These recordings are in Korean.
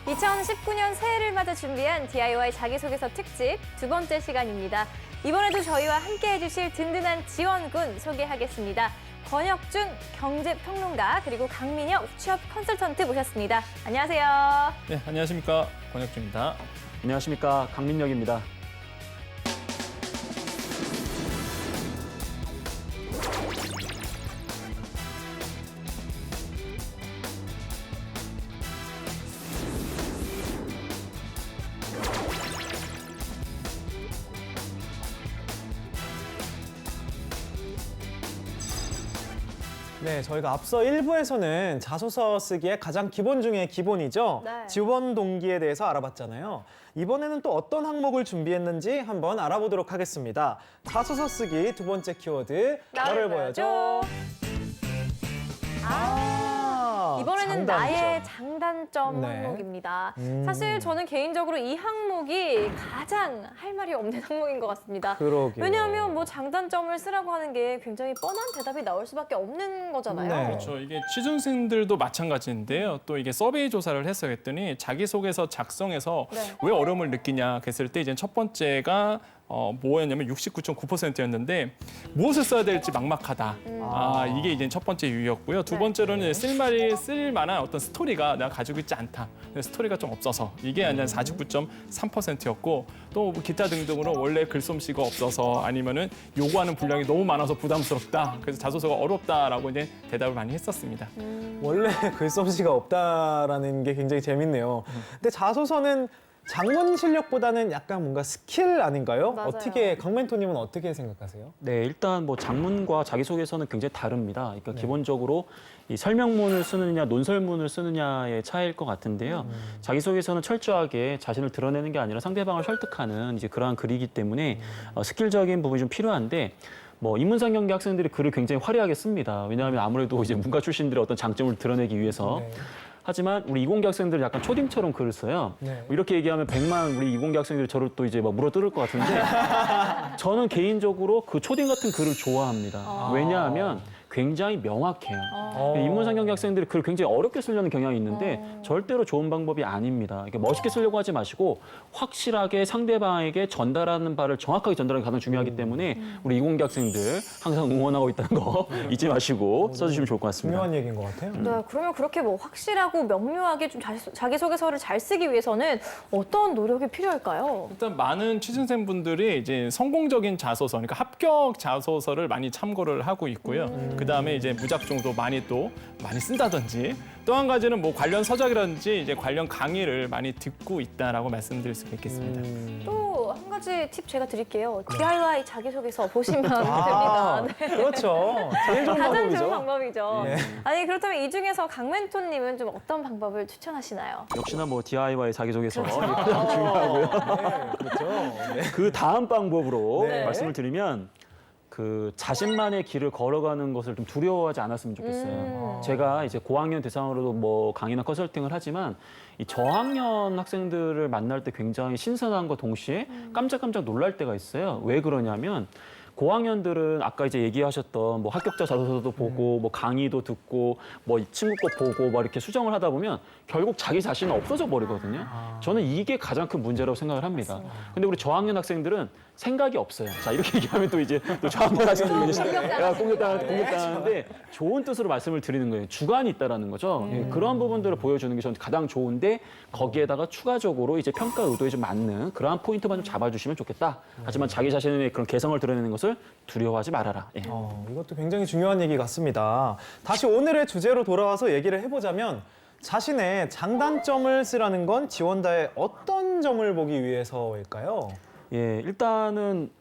2019년 새해를 맞아 준비한 DIY 자기소개서 특집 두 번째 시간입니다. 이번에도 저희와 함께 해주실 든든한 지원군 소개하겠습니다. 권혁준 경제평론가 그리고 강민혁 취업 컨설턴트 모셨습니다. 안녕하세요. 네, 안녕하십니까. 권혁준입니다. 안녕하십니까. 강민혁입니다. 네, 저희가 앞서 1부에서는 자소서 쓰기의 가장 기본 중에 기본이죠. 네. 지원 동기에 대해서 알아봤잖아요. 이번에는 또 어떤 항목을 준비했는지 한번 알아보도록 하겠습니다. 자소서 쓰기 두 번째 키워드, 너를 보여줘. 이번에는 장단점. 나의 장단점 네. 항목입니다. 사실 저는 개인적으로 이 항목이 가장 할 말이 없는 항목인 것 같습니다. 그러게요. 왜냐하면 뭐 장단점을 쓰라고 하는 게 굉장히 뻔한 대답이 나올 수밖에 없는 거잖아요. 네. 그렇죠. 이게 취준생들도 마찬가지인데요. 또 이게 서베이 조사를 했어 했더니 자기소개서 작성에서 네. 왜 어려움을 느끼냐 했을 때 이제 첫 번째가 뭐였냐면 69.9%였는데 무엇을 써야 될지 막막하다. 이게 이제 첫 번째 이유였고요. 두 네. 번째로는 쓸만한 어떤 스토리가 내가 가지고 있지 않다. 스토리가 좀 없어서 이게 한 49.3%였고 또 기타 등등으로 원래 글솜씨가 없어서 아니면은 요구하는 분량이 너무 많아서 부담스럽다. 그래서 자소서가 어렵다라고 이제 대답을 많이 했었습니다. 원래 글솜씨가 없다라는 게 굉장히 재밌네요. 근데 자소서는 장문 실력보다는 약간 뭔가 스킬 아닌가요? 맞아요. 어떻게, 강멘토님은 어떻게 생각하세요? 네, 일단 뭐 장문과 자기소개서는 굉장히 다릅니다. 그러니까 기본적으로 이 설명문을 쓰느냐, 논설문을 쓰느냐의 차이일 것 같은데요. 자기소개서는 철저하게 자신을 드러내는 게 아니라 상대방을 설득하는 이제 그러한 글이기 때문에 스킬적인 부분이 좀 필요한데 뭐 인문상 경계 학생들이 글을 굉장히 화려하게 씁니다. 왜냐하면 아무래도 이제 문과 출신들의 어떤 장점을 드러내기 위해서. 네. 하지만 우리 이공계 학생들은 약간 초딩처럼 글을 써요. 네. 뭐 이렇게 얘기하면 100만 우리 이공계 학생들이 저를 또 이제 막 물어뜯을 것 같은데 저는 개인적으로 그 초딩 같은 글을 좋아합니다. 왜냐하면 굉장히 명확해요. 인문상 경계 학생들이 글을 굉장히 어렵게 쓰려는 경향이 있는데 절대로 좋은 방법이 아닙니다. 그러니까 멋있게 쓰려고 하지 마시고 확실하게 상대방에게 전달하는 바를 정확하게 전달하는 게 가장 중요하기 때문에 우리 이공계 학생들 항상 응원하고 있다는 거 잊지 마시고 써주시면 좋을 것 같습니다. 중요한 얘기인 것 같아요. 네, 그러면 그렇게 뭐 확실하고 명료하게 좀 자기소개서를 잘 쓰기 위해서는 어떤 노력이 필요할까요? 일단 많은 취준생분들이 이제 성공적인 자소서, 그러니까 합격 자소서를 많이 참고를 하고 있고요. 그다음에 이제 무작정도 많이 쓴다든지 또 한 가지는 뭐 관련 서적이라든지 이제 관련 강의를 많이 듣고 있다라고 말씀드릴 수가 있겠습니다. 또 한 가지 팁 제가 드릴게요. DIY 자기소개서 보시면 됩니다. 네. 그렇죠. 제일 좋은 가장 좋은 방법이죠. 방법이죠. 네. 아니 그렇다면 이 중에서 강멘토님은 좀 어떤 방법을 추천하시나요? 역시나 뭐 DIY 자기소개서 이게 가장 중요하고요. 네, 그렇죠. 네. 그 다음 방법으로 네. 말씀을 드리면 그 자신만의 길을 걸어가는 것을 좀 두려워하지 않았으면 좋겠어요. 제가 이제 고학년 대상으로도 뭐 강의나 컨설팅을 하지만 이 저학년 학생들을 만날 때 굉장히 신선함과 동시에 깜짝깜짝 놀랄 때가 있어요. 왜 그러냐면 고학년들은 아까 이제 얘기하셨던 뭐 합격자 자소서도 보고 뭐 강의도 듣고 뭐 친구 거 보고 막 이렇게 수정을 하다 보면 결국 자기 자신은 없어져 버리거든요. 저는 이게 가장 큰 문제라고 생각을 합니다. 근데 우리 저학년 학생들은 생각이 없어요. 자, 이렇게 얘기하면 또 이제 또 저학년 학생들이 이제 공격당하는데 좋은 뜻으로 말씀을 드리는 거예요. 주관이 있다라는 거죠. 예, 그런 부분들을 보여주는 게 저는 가장 좋은데 거기에다가 추가적으로 이제 평가 의도에 좀 맞는 그러한 포인트만 좀 잡아주시면 좋겠다. 하지만 자기 자신의 그런 개성을 드러내는 것을 두려워하지 말아라. 예. 이것도 굉장히 중요한 얘기 같습니다. 다시 오늘의 주제로 돌아와서 얘기를 해보자면 자신의 장단점을 쓰라는 건 지원자의 어떤 점을 보기 위해서일까요? 예, 일단은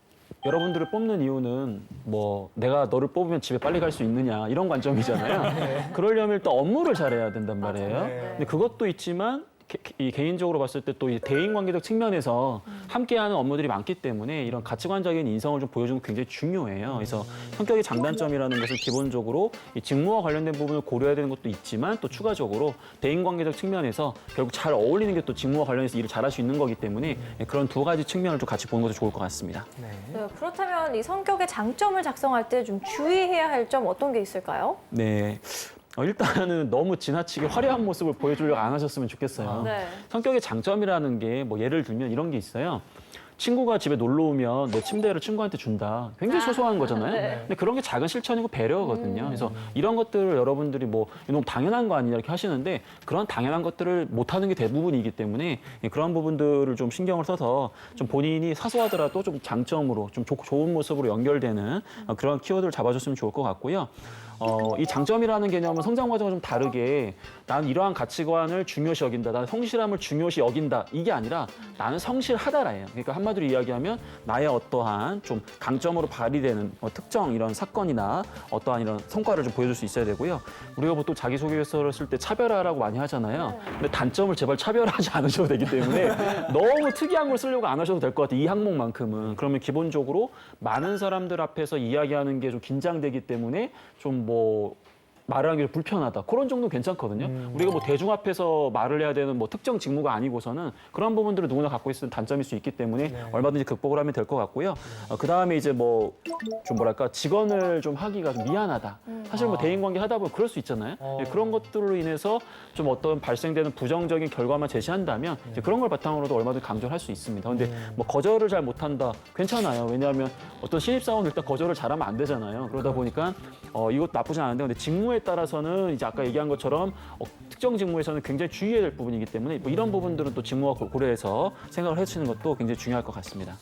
여러분들을 뽑는 이유는 뭐 내가 너를 뽑으면 집에 빨리 갈 수 있느냐 이런 관점이잖아요. 그러려면 일단 업무를 잘해야 된단 말이에요. 근데 그것도 있지만 이 개인적으로 봤을 때 또 이 대인관계적 측면에서 함께하는 업무들이 많기 때문에 이런 가치관적인 인성을 좀 보여주는 게 굉장히 중요해요. 그래서 성격의 장단점이라는 것을 기본적으로 이 직무와 관련된 부분을 고려해야 되는 것도 있지만 또 추가적으로 대인관계적 측면에서 결국 잘 어울리는 게 또 직무와 관련해서 일을 잘할 수 있는 거기 때문에 그런 두 가지 측면을 좀 같이 보는 것도 좋을 것 같습니다. 네, 그렇다면 이 성격의 장점을 작성할 때 좀 주의해야 할 점 어떤 게 있을까요? 네. 일단은 너무 지나치게 화려한 모습을 보여주려고 안 하셨으면 좋겠어요. 네. 성격의 장점이라는 게 뭐 예를 들면 이런 게 있어요. 친구가 집에 놀러 오면 내 침대를 친구한테 준다. 굉장히 소소한 거잖아요. 네. 근데 그런 게 작은 실천이고 배려거든요. 그래서 이런 것들을 여러분들이 뭐 너무 당연한 거 아니냐 이렇게 하시는데 그런 당연한 것들을 못하는 게 대부분이기 때문에 그런 부분들을 좀 신경을 써서 좀 본인이 사소하더라도 좀 장점으로 좀 좋은 모습으로 연결되는 그런 키워드를 잡아줬으면 좋을 것 같고요. 이 장점이라는 개념은 성장 과정과 좀 다르게 난 이러한 가치관을 중요시 여긴다. 나는 성실함을 중요시 여긴다. 이게 아니라 나는 성실하다라예요. 그러니까 한마디로 이야기하면 나의 어떠한 좀 강점으로 발휘되는 특정 이런 사건이나 어떠한 이런 성과를 좀 보여줄 수 있어야 되고요. 우리가 보통 자기소개서를 쓸 때 차별화라고 많이 하잖아요. 근데 단점을 제발 차별화하지 않으셔도 되기 때문에 너무 특이한 걸 쓰려고 안 하셔도 될 것 같아요. 이 항목만큼은. 그러면 기본적으로 많은 사람들 앞에서 이야기하는 게 좀 긴장되기 때문에 좀 뭐 말을 하기 불편하다. 그런 정도는 괜찮거든요. 우리가 뭐 대중 앞에서 말을 해야 되는 뭐 특정 직무가 아니고서는 그런 부분들을 누구나 갖고 있는 단점일 수 있기 때문에 얼마든지 극복을 하면 될 것 같고요. 그다음에 이제 뭐 좀 뭐랄까 직원을 좀 하기가 좀 미안하다. 사실 뭐 대인관계 하다 보면 그럴 수 있잖아요. 그런 것들로 인해서 좀 어떤 발생되는 부정적인 결과만 제시한다면 이제 그런 걸 바탕으로도 얼마든지 강조를 할 수 있습니다. 근데 뭐 거절을 잘 못한다. 괜찮아요. 왜냐하면 어떤 신입사원 일단 거절을 잘하면 안 되잖아요. 그러다 보니까 이것도 나쁘지 않은데 근데 직무에 따라서는 이제 아까 얘기한 것처럼 특정 직무에서는 굉장히 주의해야 될 부분이기 때문에 뭐 이런 부분들은 또 직무와 고려해서 생각을 해주시는 것도 굉장히 중요할 것 같습니다.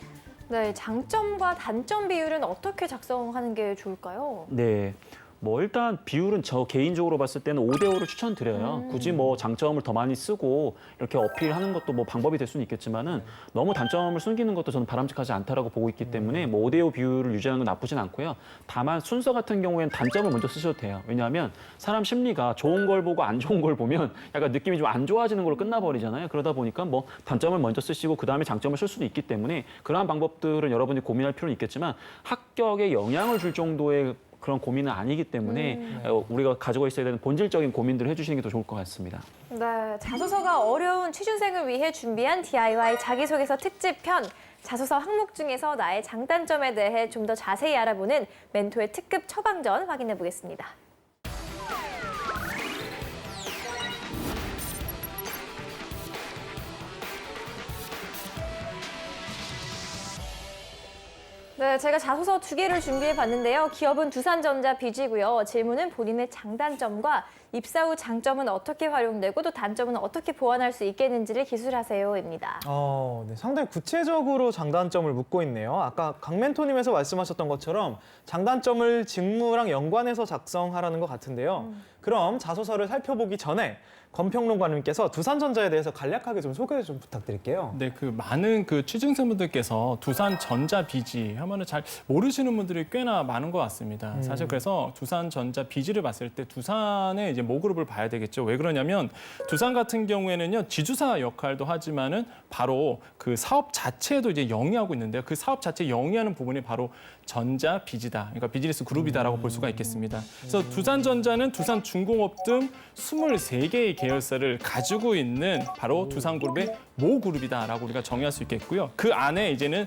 네, 장점과 단점 비율은 어떻게 작성하는 게 좋을까요? 네. 뭐 일단 비율은 저 개인적으로 봤을 때는 5대5를 추천드려요. 굳이 뭐 장점을 더 많이 쓰고 이렇게 어필하는 것도 뭐 방법이 될 수는 있겠지만은 너무 단점을 숨기는 것도 저는 바람직하지 않다라고 보고 있기 때문에 뭐 5대5 비율을 유지하는 건 나쁘진 않고요. 다만 순서 같은 경우에는 단점을 먼저 쓰셔도 돼요. 왜냐하면 사람 심리가 좋은 걸 보고 안 좋은 걸 보면 약간 느낌이 좀 안 좋아지는 걸로 끝나버리잖아요. 그러다 보니까 뭐 단점을 먼저 쓰시고 그다음에 장점을 쓸 수도 있기 때문에 그러한 방법들은 여러분이 고민할 필요는 있겠지만 합격에 영향을 줄 정도의 그런 고민은 아니기 때문에 우리가 가지고 있어야 되는 본질적인 고민들을 해주시는 게 더 좋을 것 같습니다. 네, 자소서가 어려운 취준생을 위해 준비한 DIY 자기소개서 특집편. 자소서 항목 중에서 나의 장단점에 대해 좀 더 자세히 알아보는 멘토의 특급 처방전 확인해 보겠습니다. 네, 제가 자소서 2개를 준비해 봤는데요. 기업은 두산전자 BG고요. 질문은 본인의 장단점과 입사 후 장점은 어떻게 활용되고 또 단점은 어떻게 보완할 수 있겠는지를 기술하세요입니다. 네, 상당히 구체적으로 장단점을 묻고 있네요. 아까 강 멘토님에서 말씀하셨던 것처럼 장단점을 직무랑 연관해서 작성하라는 것 같은데요. 그럼 자소서를 살펴보기 전에 권평론가님께서 두산전자에 대해서 간략하게 좀 소개 좀 부탁드릴게요. 네, 그 많은 그 취준생분들께서 두산전자 BG 하면은 잘 모르시는 분들이 꽤나 많은 것 같습니다. 사실 그래서 두산전자 BG를 봤을 때 두산의 이제 모그룹을 봐야 되겠죠. 왜 그러냐면 두산 같은 경우에는요 지주사 역할도 하지만은 바로 그 사업 자체도 이제 영위하고 있는데요. 그 사업 자체 영위하는 부분이 바로 전자 BG다. 그러니까 비즈니스 그룹이다라고 볼 수가 있겠습니다. 그래서 두산전자는 두산중공업 등 23개의 계열사를 가지고 있는 바로 두산그룹의 모그룹이다라고 우리가 정의할 수 있겠고요. 그 안에 이제는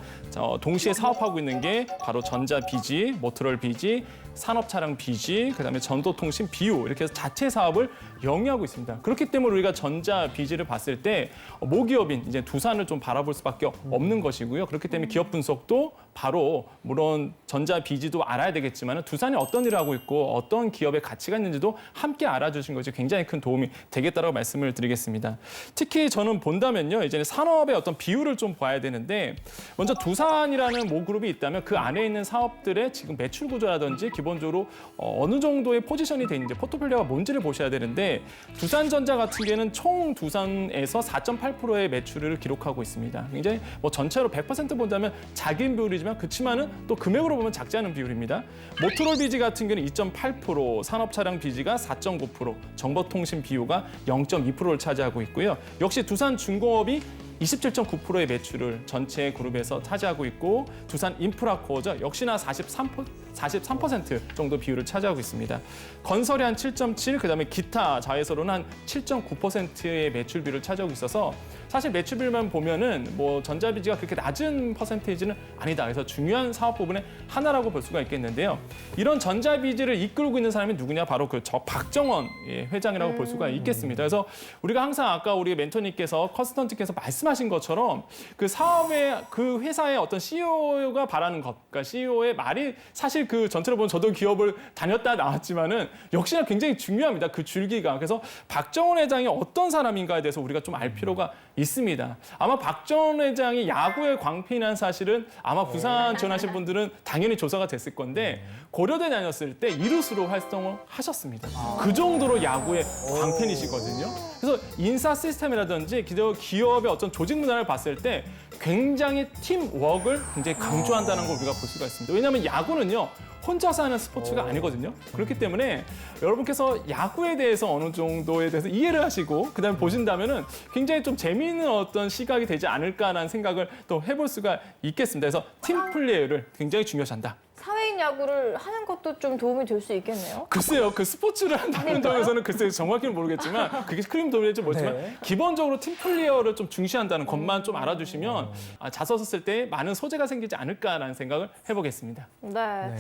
동시에 사업하고 있는 게 바로 전자 BG, 모터럴 BG, 산업차량 BG, 그다음에 전도통신 BU 이렇게 해서 자체 사업을 영위하고 있습니다. 그렇기 때문에 우리가 전자 BG를 봤을 때 모기업인 이제 두산을 좀 바라볼 수밖에 없는 것이고요. 그렇기 때문에 기업 분석도 바로 물론 전자 BG도 알아야 되겠지만 두산이 어떤 일을 하고 있고 어떤 기업의 가치가 있는지도 함께 알아주신 것이 굉장히 큰 도움이 되겠다라고 말씀을 드리겠습니다. 특히 저는 본다면요, 이제 산업의 어떤 비율을 좀 봐야 되는데 먼저 두산이라는 모그룹이 있다면 그 안에 있는 사업들의 지금 매출 구조라든지 기본적으로 어느 정도의 포지션이 돼 있는지 포트폴리오가 뭔지를 보셔야 되는데 두산전자 같은 경우에는 총 두산에서 4.8%의 매출을 기록하고 있습니다. 굉장히 뭐 전체로 100% 본다면 작은 비율이지만 그렇지만은 또 금액으로 보면 작지 않은 비율입니다. 모터롤 BG 같은 경우는 2.8%, 산업차량 BG가 4.9%, 정보통신 BU가 0.2%를 차지하고 있고요. 역시 두산중공업이 27.9%의 매출을 전체 그룹에서 차지하고 있고 두산 인프라코어죠. 역시나 43% 정도 비율을 차지하고 있습니다. 건설이 한 7.7, 그다음에 기타 자회사로는 한 7.9%의 매출비를 차지하고 있어서 사실 매출비만 보면은 뭐 전자비지가 그렇게 낮은 퍼센테이지는 아니다. 그래서 중요한 사업 부분의 하나라고 볼 수가 있겠는데요. 이런 전자비지를 이끌고 있는 사람이 누구냐? 바로 그 박정원 회장이라고 볼 수가 있겠습니다. 그래서 우리가 항상 아까 우리 멘토님께서 컨설턴트께서 말씀하신 것처럼 그 사업의 그 회사의 어떤 CEO가 바라는 것, 그러니까 CEO의 말이 사실 그 전체로 보면 저도 기업을 다녔다 나왔지만은 역시나 굉장히 중요합니다. 그 줄기가. 그래서 박정원 회장이 어떤 사람인가에 대해서 우리가 좀 알 필요가 있습니다. 아마 박정원 회장이 야구의 광팬이라는 사실은 아마 부산 지원하신 분들은 당연히 조사가 됐을 건데 고려대 다녔을 때 이루수로 활동을 하셨습니다. 그 정도로 야구의 광팬이시거든요. 그래서 인사 시스템이라든지 기업의 어떤 조직 문화를 봤을 때 굉장히 팀워크를 굉장히 강조한다는 걸 우리가 볼 수가 있습니다. 왜냐하면 야구는요. 혼자서 하는 스포츠가 아니거든요. 그렇기 때문에 여러분께서 야구에 대해서 어느 정도에 대해서 이해를 하시고 그다음에 보신다면은 굉장히 좀 재미있는 어떤 시각이 되지 않을까라는 생각을 또 해볼 수가 있겠습니다. 그래서 팀 플레이를 굉장히 중요시한다. 사회인 야구를 하는 것도 좀 도움이 될 수 있겠네요. 글쎄요, 그 스포츠를 한다는 점에서는 글쎄요, 정확히는 모르겠지만 그게 크림 도움이 될지 모르지만 네. 기본적으로 팀 플레이어를 좀 중시한다는 것만 좀 알아주시면 자서서 쓸 때 많은 소재가 생기지 않을까라는 생각을 해보겠습니다. 네.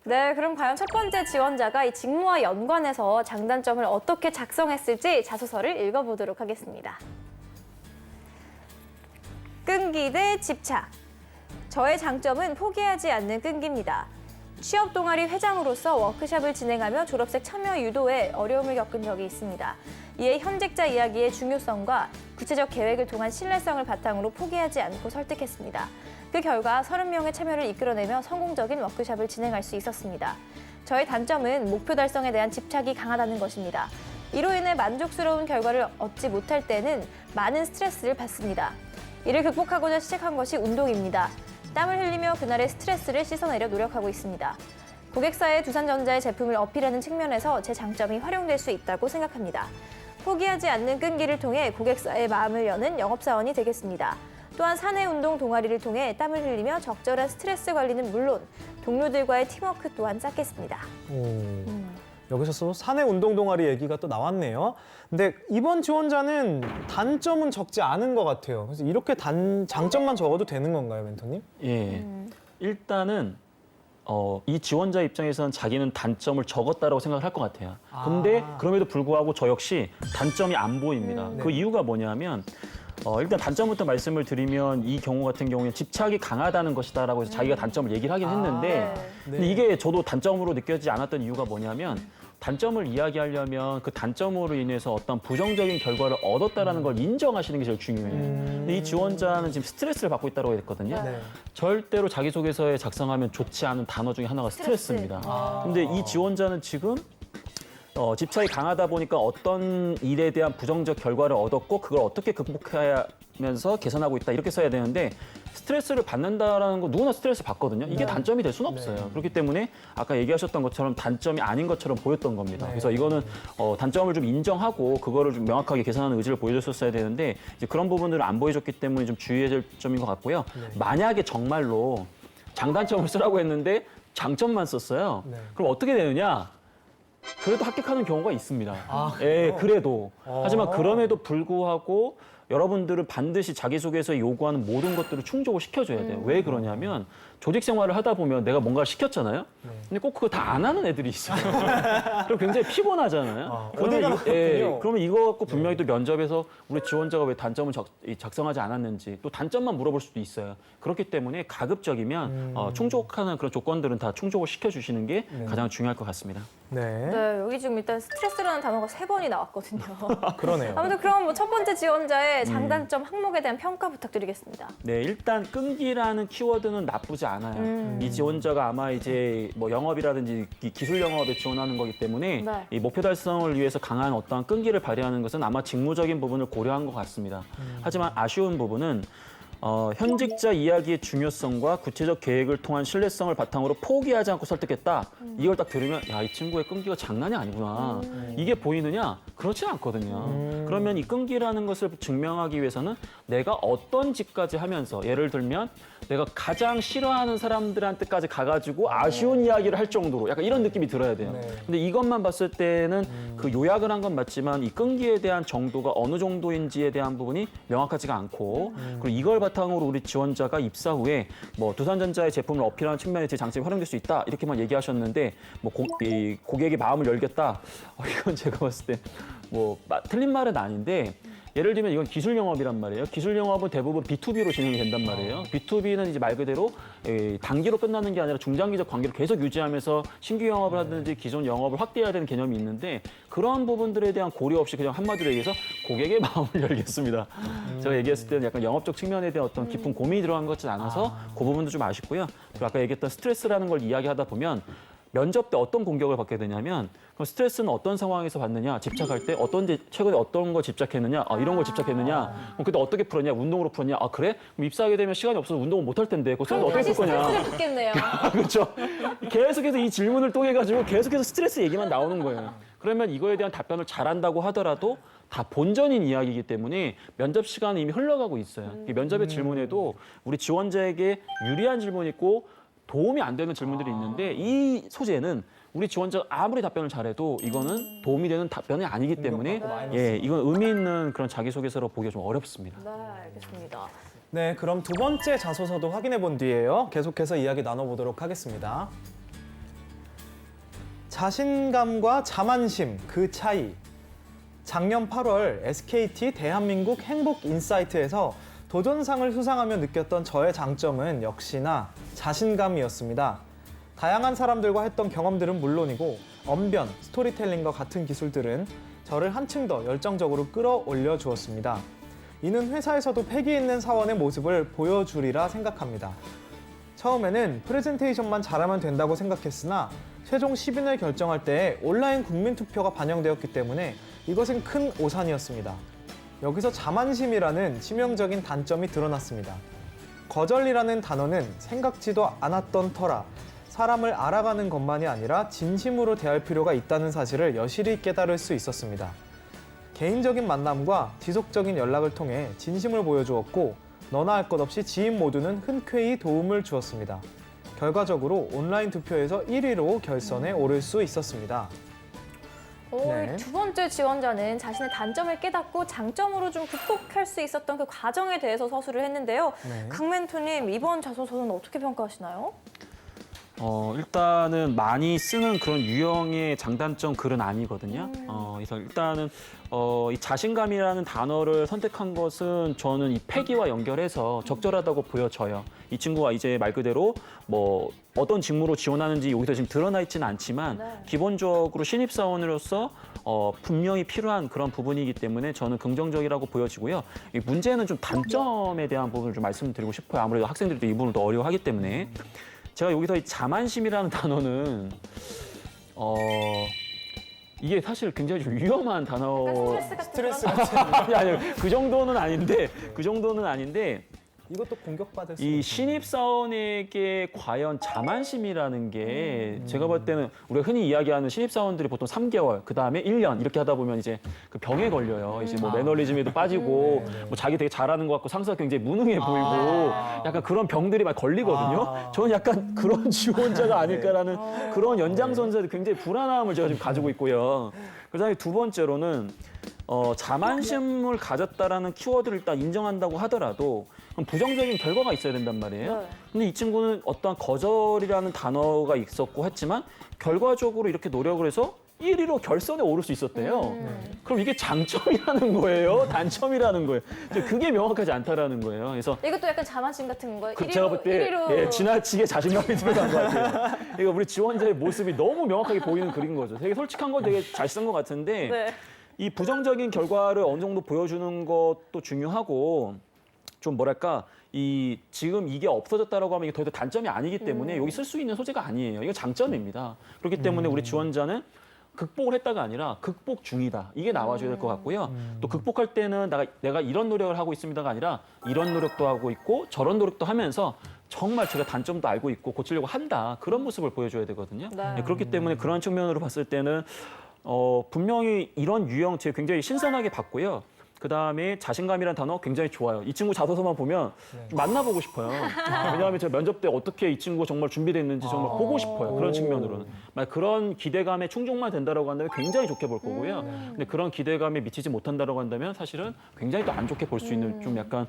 네, 그럼 과연 첫 번째 지원자가 이 직무와 연관해서 장단점을 어떻게 작성했을지 자소서를 읽어보도록 하겠습니다. 끈기 대 집착. 저의 장점은 포기하지 않는 끈기입니다. 취업 동아리 회장으로서 워크숍을 진행하며 졸업생 참여 유도에 어려움을 겪은 적이 있습니다. 이에 현직자 이야기의 중요성과 구체적 계획을 통한 신뢰성을 바탕으로 포기하지 않고 설득했습니다. 그 결과 30명의 참여를 이끌어내며 성공적인 워크숍을 진행할 수 있었습니다. 저의 단점은 목표 달성에 대한 집착이 강하다는 것입니다. 이로 인해 만족스러운 결과를 얻지 못할 때는 많은 스트레스를 받습니다. 이를 극복하고자 시작한 것이 운동입니다. 땀을 흘리며 그날의 스트레스를 씻어내려 노력하고 있습니다. 고객사에 두산전자의 제품을 어필하는 측면에서 제 장점이 활용될 수 있다고 생각합니다. 포기하지 않는 끈기를 통해 고객사의 마음을 여는 영업사원이 되겠습니다. 또한 사내 운동 동아리를 통해 땀을 흘리며 적절한 스트레스 관리는 물론 동료들과의 팀워크 또한 쌓겠습니다. 여기서 또 사내 운동 동아리 얘기가 또 나왔네요. 근데 이번 지원자는 단점은 적지 않은 것 같아요. 그래서 이렇게 장점만 적어도 되는 건가요, 멘토님? 예. 일단은 이 지원자 입장에서는 자기는 단점을 적었다라고 생각을 할 것 같아요. 근데 그럼에도 불구하고 저 역시 단점이 안 보입니다. 그 이유가 뭐냐면 일단 단점부터 말씀을 드리면 이 경우 같은 경우에 집착이 강하다는 것이다라고 해서 자기가 단점을 얘기를 하긴 했는데 근데 이게 저도 단점으로 느껴지지 않았던 이유가 뭐냐면 단점을 이야기하려면 그 단점으로 인해서 어떤 부정적인 결과를 얻었다라는 걸 인정하시는 게 제일 중요해요. 근데 이 지원자는 지금 스트레스를 받고 있다고 했거든요. 네. 절대로 자기소개서에 작성하면 좋지 않은 단어 중에 하나가 스트레스입니다. 근데 이 지원자는 지금 집착이 강하다 보니까 어떤 일에 대한 부정적 결과를 얻었고 그걸 어떻게 극복하면서 개선하고 있다 이렇게 써야 되는데 스트레스를 받는다라는 거 누구나 스트레스 받거든요. 이게 단점이 될 수는 없어요. 그렇기 때문에 아까 얘기하셨던 것처럼 단점이 아닌 것처럼 보였던 겁니다. 그래서 이거는 단점을 좀 인정하고 그거를 좀 명확하게 개선하는 의지를 보여줬어야 되는데 이제 그런 부분들을 안 보여줬기 때문에 좀 주의해야 될 점인 것 같고요. 만약에 정말로 장단점을 쓰라고 했는데 장점만 썼어요. 그럼 어떻게 되느냐? 그래도 합격하는 경우가 있습니다. 예, 그래도. 하지만 그럼에도 불구하고 여러분들은 반드시 자기소개서에 요구하는 모든 것들을 충족을 시켜줘야 돼요. 왜 그러냐면 조직 생활을 하다 보면 내가 뭔가를 시켰잖아요. 근데 꼭 그거 다 안 하는 애들이 있어요. 그럼 굉장히 피곤하잖아요. 그러면 이거 갖고 분명히 또 면접에서 우리 지원자가 왜 단점을 작성하지 않았는지 또 단점만 물어볼 수도 있어요. 그렇기 때문에 가급적이면 충족하는 그런 조건들은 다 충족을 시켜주시는 게 가장 중요할 것 같습니다. 네, 여기 지금 일단 스트레스라는 단어가 3번이 나왔거든요. 그러네요. 아무튼 그럼 뭐 첫 번째 지원자의 장단점 항목에 대한 평가 부탁드리겠습니다. 네, 일단 끈기라는 키워드는 나쁘지 않아요. 이 지원자가 아마 이제 뭐 영업이라든지 기술 영업에 지원하는 거기 때문에 네. 이 목표 달성을 위해서 강한 어떠한 끈기를 발휘하는 것은 아마 직무적인 부분을 고려한 것 같습니다. 하지만 아쉬운 부분은 현직자 이야기의 중요성과 구체적 계획을 통한 신뢰성을 바탕으로 포기하지 않고 설득했다. 이걸 딱 들으면 야, 이 친구의 끈기가 장난이 아니구나. 이게 보이느냐? 그렇지 않거든요. 그러면 이 끈기라는 것을 증명하기 위해서는 내가 어떤 짓까지 하면서 예를 들면 내가 가장 싫어하는 사람들한테까지 가가지고 아쉬운 이야기를 할 정도로 약간 이런 느낌이 들어야 돼요. 근데 이것만 봤을 때는 그 요약을 한 건 맞지만 이 끈기에 대한 정도가 어느 정도인지에 대한 부분이 명확하지가 않고 그리고 이걸 바탕으로 우리 지원자가 입사 후에 뭐 두산전자의 제품을 어필하는 측면에 제 장점이 활용될 수 있다 이렇게만 얘기하셨는데 뭐 이 고객의 마음을 열겠다 이건 제가 봤을 때 뭐 틀린 말은 아닌데 예를 들면 이건 기술 영업이란 말이에요. 기술 영업은 대부분 B2B로 진행이 된단 말이에요. B2B는 이제 말 그대로 단기로 끝나는 게 아니라 중장기적 관계를 계속 유지하면서 신규 영업을 하든지 기존 영업을 확대해야 되는 개념이 있는데 그런 부분들에 대한 고려 없이 그냥 한마디로 얘기해서 고객의 마음을 열겠습니다. 제가 얘기했을 때는 약간 영업적 측면에 대한 어떤 깊은 고민이 들어간 것 같지 않아서 그 부분도 좀 아쉽고요. 그리고 아까 얘기했던 스트레스라는 걸 이야기하다 보면 면접 때 어떤 공격을 받게 되냐면 그럼 스트레스는 어떤 상황에서 받느냐 집착할 때 최근에 어떤 거 집착했느냐 이런 걸 집착했느냐 그럼 그때 어떻게 풀었냐 운동으로 풀었냐 그래? 그럼 입사하게 되면 시간이 없어서 운동을 못 할 텐데 그거 스트레스 어떻게 풀 거냐 스트레스를 받겠네요. 그렇죠. 계속해서 이 질문을 통해 가지고 계속해서 스트레스 얘기만 나오는 거예요. 그러면 이거에 대한 답변을 잘한다고 하더라도 다 본전인 이야기이기 때문에 면접 시간은 이미 흘러가고 있어요. 이 면접의 질문에도 우리 지원자에게 유리한 질문이 있고 도움이 안 되는 질문들이 있는데 이 소재는 우리 지원자가 아무리 답변을 잘해도 이거는 도움이 되는 답변이 아니기 때문에 이건 의미 있는 그런 자기소개서로 보기가 좀 어렵습니다. 네, 알겠습니다. 네, 그럼 두 번째 자소서도 확인해 본 뒤에요. 계속해서 이야기 나눠보도록 하겠습니다. 자신감과 자만심, 그 차이. 작년 8월 SKT 대한민국 행복인사이트에서 도전상을 수상하며 느꼈던 저의 장점은 역시나 자신감이었습니다. 다양한 사람들과 했던 경험들은 물론이고 언변, 스토리텔링과 같은 기술들은 저를 한층 더 열정적으로 끌어올려 주었습니다. 이는 회사에서도 패기 있는 사원의 모습을 보여주리라 생각합니다. 처음에는 프레젠테이션만 잘하면 된다고 생각했으나 최종 10인을 결정할 때 온라인 국민투표가 반영되었기 때문에 이것은 큰 오산이었습니다. 여기서 자만심이라는 치명적인 단점이 드러났습니다. 거절이라는 단어는 생각지도 않았던 터라 사람을 알아가는 것만이 아니라 진심으로 대할 필요가 있다는 사실을 여실히 깨달을 수 있었습니다. 개인적인 만남과 지속적인 연락을 통해 진심을 보여주었고 너나 할 것 없이 지인 모두는 흔쾌히 도움을 주었습니다. 결과적으로 온라인 투표에서 1위로 결선에 오를 수 있었습니다. 네. 두 번째 지원자는 자신의 단점을 깨닫고 장점으로 좀 극복할 수 있었던 그 과정에 대해서 서술을 했는데요. 네. 강 멘토님, 이번 자소서는 어떻게 평가하시나요? 일단은 많이 쓰는 그런 유형의 장단점 글은 아니거든요. 그래서 일단은 이 자신감이라는 단어를 선택한 것은 저는 이 패기와 연결해서 적절하다고 보여져요. 이 친구가 이제 말 그대로 뭐 어떤 직무로 지원하는지 여기서 지금 드러나 있지는 않지만 기본적으로 신입사원으로서 분명히 필요한 그런 부분이기 때문에 저는 긍정적이라고 보여지고요. 이 문제는 좀 단점에 대한 부분을 좀 말씀드리고 싶어요. 아무래도 학생들도 이 부분을 더 어려워하기 때문에. 제가 여기서 이 자만심이라는 단어는 이게 사실 굉장히 좀 위험한 단어. 스트레스 스트레스 같은 아니, 그 정도는 아닌데 이것도 공격받을 수 이 있는. 신입사원에게 과연 자만심이라는 게 제가 볼 때는 우리가 흔히 이야기하는 신입사원들이 보통 3개월, 그 다음에 1년 이렇게 하다 보면 이제 그 병에 걸려요. 이제 뭐 매너리즘에도 빠지고 뭐 자기 되게 잘하는 것 같고 상사가 굉장히 무능해 보이고 약간 그런 병들이 막 걸리거든요. 저는 약간 그런 지원자가 아닐까라는 그런 연장선상에 굉장히 불안함을 제가 지금 가지고 있고요. 그다음에 두 번째로는 자만심을 가졌다라는 키워드를 일단 인정한다고 하더라도 그럼 부정적인 결과가 있어야 된단 말이에요. 근데 이 친구는 어떠한 거절이라는 단어가 있었고 했지만 결과적으로 이렇게 노력을 해서 1위로 결선에 오를 수 있었대요. 그럼 이게 장점이라는 거예요? 단점이라는 거예요? 그게 명확하지 않다라는 거예요. 그래서 이것도 약간 자만심 같은 거예요. 제가 볼 때 1위로. 지나치게 자신감이 들어간 것 같아요. 이거 우리 지원자의 모습이 너무 명확하게 보이는 그린 거죠. 되게 솔직한 건 되게 잘 쓴 것 같은데 네. 이 부정적인 결과를 어느 정도 보여주는 것도 중요하고 좀 뭐랄까 지금 이게 없어졌다라고 하면 이게 더 이상 단점이 아니기 때문에 여기 쓸 수 있는 소재가 아니에요. 이거 장점입니다. 그렇기 때문에 우리 지원자는 극복을 했다가 아니라 극복 중이다. 이게 나와줘야 될 것 같고요. 또 극복할 때는 내가 이런 노력을 하고 있습니다가 아니라 이런 노력도 하고 있고 저런 노력도 하면서 정말 제가 단점도 알고 있고 고치려고 한다. 그런 모습을 보여줘야 되거든요. 네. 그렇기 때문에 그런 측면으로 봤을 때는 분명히 이런 유형 제 굉장히 신선하게 봤고요. 그다음에 자신감이라는 단어 굉장히 좋아요. 이 친구 자소서만 보면 좀 만나보고 싶어요. 왜냐하면 제가 면접 때 어떻게 이 친구가 정말 준비됐는지 정말 보고 싶어요. 그런 측면으로는. 만약 그런 기대감에 충족만 된다라고 한다면 굉장히 좋게 볼 거고요. 근데 그런 기대감에 미치지 못한다라고 한다면 사실은 굉장히 또 안 좋게 볼 수 있는 좀 약간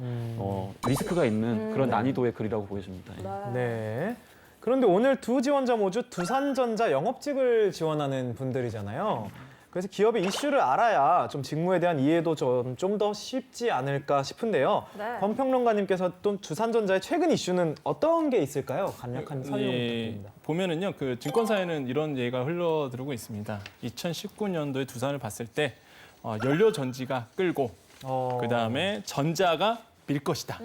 리스크가 있는 그런 난이도의 글이라고 보여집니다. 예. 네. 그런데 오늘 두 지원자 모두 두산전자 영업직을 지원하는 분들이잖아요. 그래서 기업의 이슈를 알아야 좀 직무에 대한 이해도 좀 더 쉽지 않을까 싶은데요. 네. 권 평론가님께서 또 두산전자의 최근 이슈는 어떤 게 있을까요? 간략한 설명 예, 부탁드립니다. 보면은요, 그 증권사에는 이런 얘기가 흘러들어오고 있습니다. 2019년도에 두산을 봤을 때 연료 전지가 끌고 그 다음에 전자가 밀 것이다.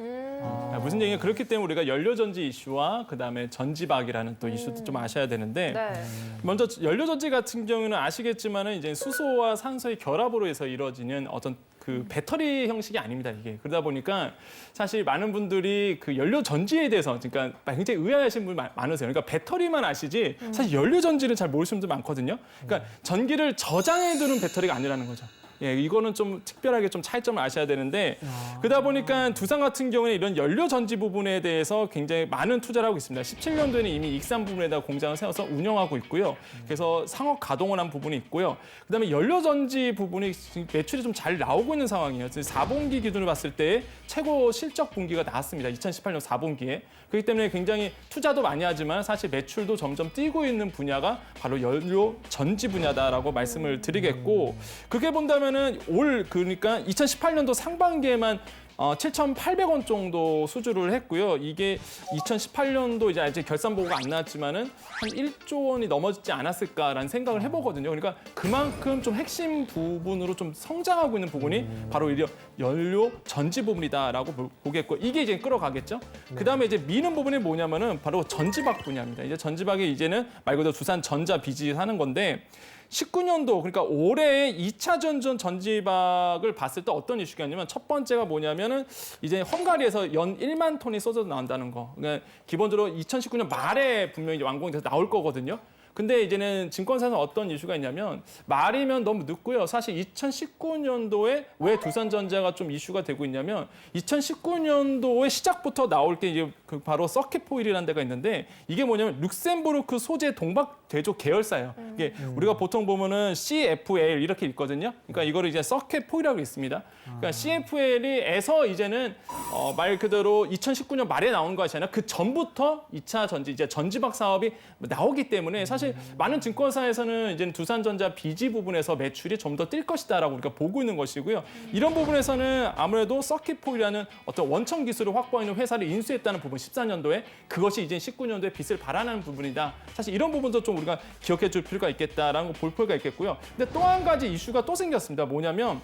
무슨 얘기냐? 그렇기 때문에 우리가 연료전지 이슈와 그다음에 전지박이라는 또 이슈도 좀 아셔야 되는데 네. 먼저 연료전지 같은 경우는 아시겠지만은 이제 수소와 산소의 결합으로 해서 이루어지는 어떤 그 배터리 형식이 아닙니다, 이게. 그러다 보니까 사실 많은 분들이 그 연료전지에 대해서 그러니까 굉장히 의아하신 분이 많으세요. 그러니까 배터리만 아시지 사실 연료전지를 잘 모르시는 분들 많거든요. 그러니까 전기를 저장해두는 배터리가 아니라는 거죠. 예, 이거는 좀 특별하게 좀 차이점을 아셔야 되는데 그러다 보니까 두산 같은 경우는 이런 연료 전지 부분에 대해서 굉장히 많은 투자를 하고 있습니다. 17년도에는 이미 익산 부분에다 공장을 세워서 운영하고 있고요. 그래서 상업 가동을 한 부분이 있고요. 그다음에 연료 전지 부분이 매출이 좀 잘 나오고 있는 상황이에요. 4분기 기준으로 봤을 때 최고 실적 분기가 나왔습니다. 2018년 4분기에. 그렇기 때문에 굉장히 투자도 많이 하지만 사실 매출도 점점 뛰고 있는 분야가 바로 연료 전지 분야다라고 말씀을 드리겠고 그렇게 본다면은 그러니까 2018년도 상반기에만 7,800원 정도 수주를 했고요. 이게 2018년도 이제 아직 결산 보고가 안 나왔지만은 한 1조 원이 넘어지지 않았을까라는 생각을 해보거든요. 그러니까 그만큼 좀 핵심 부분으로 좀 성장하고 있는 부분이 바로 연료 전지 부분이다라고 보겠고 이게 이제 끌어가겠죠. 그다음에 이제 미는 부분이 뭐냐면은 바로 전지박 분야입니다. 이제 전지박이 이제는 말 그대로 두산 전자 비지 하는 건데 19년도 그러니까 올해의 2차 전전 전지박을 봤을 때 어떤 이슈가 있냐면 첫 번째가 뭐냐면은 이제 헝가리에서 연 1만 톤이 쏟아져 나온다는 거. 그러니까 기본적으로 2019년 말에 분명히 완공이 돼서 나올 거거든요. 근데 이제는 증권사에서 어떤 이슈가 있냐면 말이면 너무 늦고요. 사실 2019년도에 왜 두산전자가 좀 이슈가 되고 있냐면 2019년도의 시작부터 나올 게 이제 그 바로 서킷포일이라는 데가 있는데 이게 뭐냐면 룩셈부르크 소재 동박 대조 계열사예요. 이게 우리가 보통 보면은 CFL 이렇게 읽거든요. 그러니까 이거를 이제 서킷포일이라고 있습니다. 그러니까 CFL에서 이제는 말 그대로 2019년 말에 나온 것이 아니라 그 전부터 2차 전지 이제 전지박 사업이 나오기 때문에 사실 많은 증권사에서는 이제 두산전자 비지 부분에서 매출이 좀 더 뛸 것이다라고 우리가 보고 있는 것이고요. 이런 부분에서는 아무래도 서킷포일이라는 어떤 원천 기술을 확보하는 회사를 인수했다는 부분 14년도에 그것이 이제 19년도에 빛을 발하는 부분이다. 사실 이런 부분도 좀 우리가 기억해 줄 필요가 있겠다라는 거 볼 필요가 있겠고요. 근데 또 한 가지 이슈가 또 생겼습니다. 뭐냐면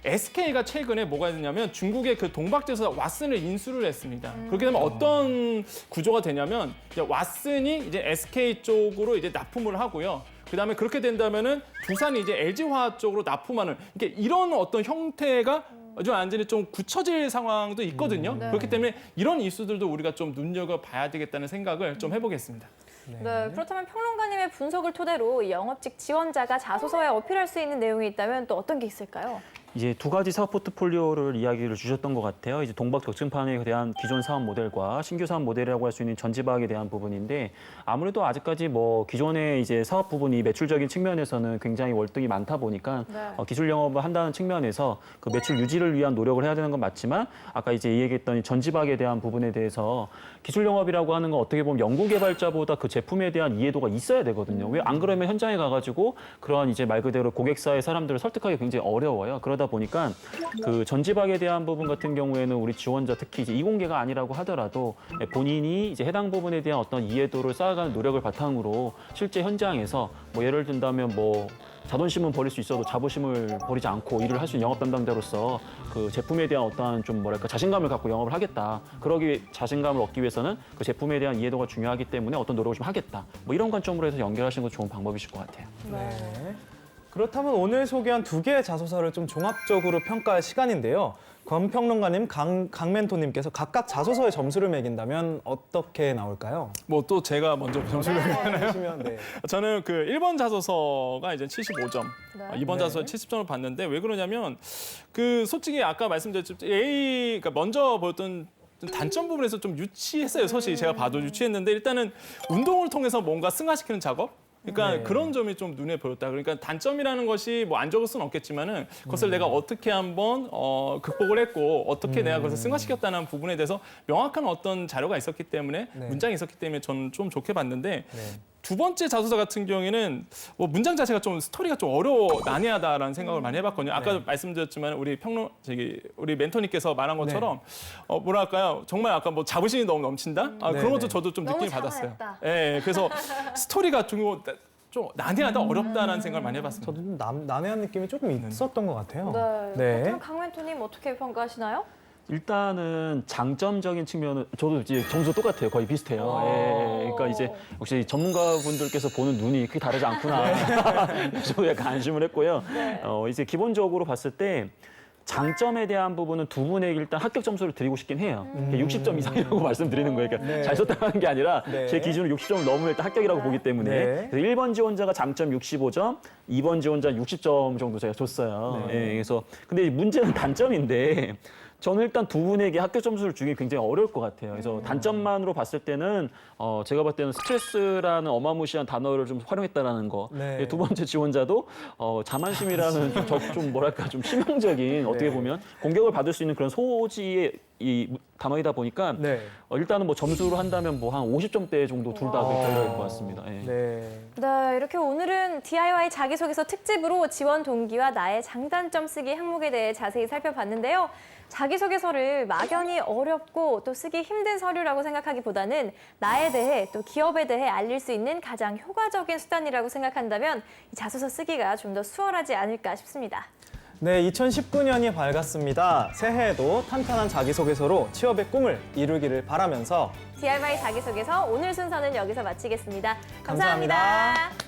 SK가 최근에 뭐가 있냐면 중국의 그 동박제에서 왓슨을 인수를 했습니다. 그렇게 되면 어떤 구조가 되냐면 이제 왓슨이 이제 SK 쪽으로 이제 납품을 하고요. 그다음에 그렇게 된다면은 두산이 이제 LG화학 쪽으로 납품하는 이런 어떤 형태가 아주 완전히 좀 굳혀질 상황도 있거든요. 네. 그렇기 때문에 이런 이슈들도 우리가 좀 눈여겨봐야 되겠다는 생각을 좀 해보겠습니다. 네, 그렇다면 평론가님의 분석을 토대로 이 영업직 지원자가 자소서에 어필할 수 있는 내용이 있다면 또 어떤 게 있을까요? 이제 두 가지 사업 포트폴리오를 이야기를 주셨던 것 같아요. 이제 동박 격증판에 대한 기존 사업 모델과 신규 사업 모델이라고 할 수 있는 전지박에 대한 부분인데 아무래도 아직까지 뭐 기존의 이제 사업 부분이 매출적인 측면에서는 굉장히 월등히 많다 보니까 네. 기술 영업을 한다는 측면에서 그 매출 유지를 위한 노력을 해야 되는 건 맞지만 아까 이제 얘기했던 이 전지박에 대한 부분에 대해서 기술 영업이라고 하는 건 어떻게 보면 연구개발자보다 그 제품에 대한 이해도가 있어야 되거든요. 왜 안 그러면 현장에 가가지고 그런 이제 말 그대로 고객사의 사람들을 설득하기 굉장히 어려워요. 그러다 보니까 그 전지박에 대한 부분 같은 경우에는 우리 지원자 특히 이제 이공개가 아니라고 하더라도 본인이 이제 해당 부분에 대한 어떤 이해도를 쌓아가는 노력을 바탕으로 실제 현장에서 뭐 예를 든다면 뭐 자존심은 버릴 수 있어도 자부심을 버리지 않고 일을 할 수 있는 영업 담당자로서 그 제품에 대한 어떠한 좀 뭐랄까 자신감을 갖고 영업을 하겠다. 그러기 자신감을 얻기 위해서는 그 제품에 대한 이해도가 중요하기 때문에 어떤 노력을 좀 하겠다. 뭐 이런 관점으로 해서 연결하시는 것도 좋은 방법이실 것 같아요. 네. 그렇다면 오늘 소개한 두 개의 자소서를 좀 종합적으로 평가할 시간인데요. 권 평론가님, 강 멘토님께서 각각 자소서의 점수를 매긴다면 어떻게 나올까요? 뭐 또 제가 먼저 점수를 보시면 네. 저는 그 1번 자소서가 이제 75점, 네. 2번 자소서 70점을 받는데 왜 그러냐면 그 솔직히 아까 말씀드렸듯이 그러니까 먼저 보였던 좀 단점 부분에서 좀 유치했어요. 사실 제가 봐도 유치했는데 일단은 운동을 통해서 뭔가 승화시키는 작업? 그러니까 네. 그런 점이 좀 눈에 보였다. 그러니까 단점이라는 것이 뭐 안 적을 수는 없겠지만은 그것을 내가 어떻게 한번 극복을 했고 어떻게 내가 그것을 승화시켰다는 부분에 대해서 명확한 어떤 자료가 있었기 때문에 네. 문장이 있었기 때문에 저는 좀 좋게 봤는데 네. 두 번째 자소서 같은 경우에는 뭐 문장 자체가 좀 스토리가 좀 난해하다라는 생각을 많이 해봤거든요. 아까도 말씀드렸지만 우리 멘토님께서 말한 것처럼 뭐랄까요, 정말 아까 뭐 자부심이 너무 넘친다. 그런 것도 저도 좀 너무 느낌이 받았어요. 차분했다. 예, 그래서 스토리가 좀 난해하다, 어렵다라는 생각을 많이 해봤습니다. 저도 좀 난해한 느낌이 조금 있었던 것 같아요. 네. 그렇다면 강 멘토님 어떻게 평가하시나요? 일단은 장점적인 측면은 저도 이제 점수 똑같아요. 거의 비슷해요. 예, 그러니까 이제 역시 전문가분들께서 보는 눈이 크게 다르지 않구나. 저도 약간 안심을 했고요. 이제 기본적으로 봤을 때 장점에 대한 부분은 두 분에게 일단 합격 점수를 드리고 싶긴 해요. 60점 이상이라고 말씀드리는 거예요. 그러니까 네. 잘 썼다는 게 아니라 네. 제 기준으로 60점을 넘으면 일단 합격이라고 보기 때문에 네. 그래서 1번 지원자가 장점 65점, 2번 지원자 60점 정도 제가 줬어요. 네. 예, 그래서 근데 문제는 단점인데 저는 일단 두 분에게 합격 점수를 주기 굉장히 어려울 것 같아요. 그래서 단점만으로 봤을 때는 제가 봤을 때는 스트레스라는 어마무시한 단어를 좀 활용했다라는 거. 네. 두 번째 지원자도 자만심이라는 좀 뭐랄까 좀 치명적인 어떻게 보면 공격을 받을 수 있는 그런 소지의 이 단어이다 보니까 네. 일단은 뭐 점수로 한다면 뭐 한 50점대 정도 둘 다 결렬일 것 같습니다. 예. 네. 네, 이렇게 오늘은 DIY 자기소개서 특집으로 지원 동기와 나의 장단점 쓰기 항목에 대해 자세히 살펴봤는데요. 자기소개서를 막연히 어렵고 또 쓰기 힘든 서류라고 생각하기보다는 나에 대해 또 기업에 대해 알릴 수 있는 가장 효과적인 수단이라고 생각한다면 이 자소서 쓰기가 좀 더 수월하지 않을까 싶습니다. 네, 2019년이 밝았습니다. 새해에도 탄탄한 자기소개서로 취업의 꿈을 이루기를 바라면서 DIY 자기소개서 오늘 순서는 여기서 마치겠습니다. 감사합니다. 감사합니다.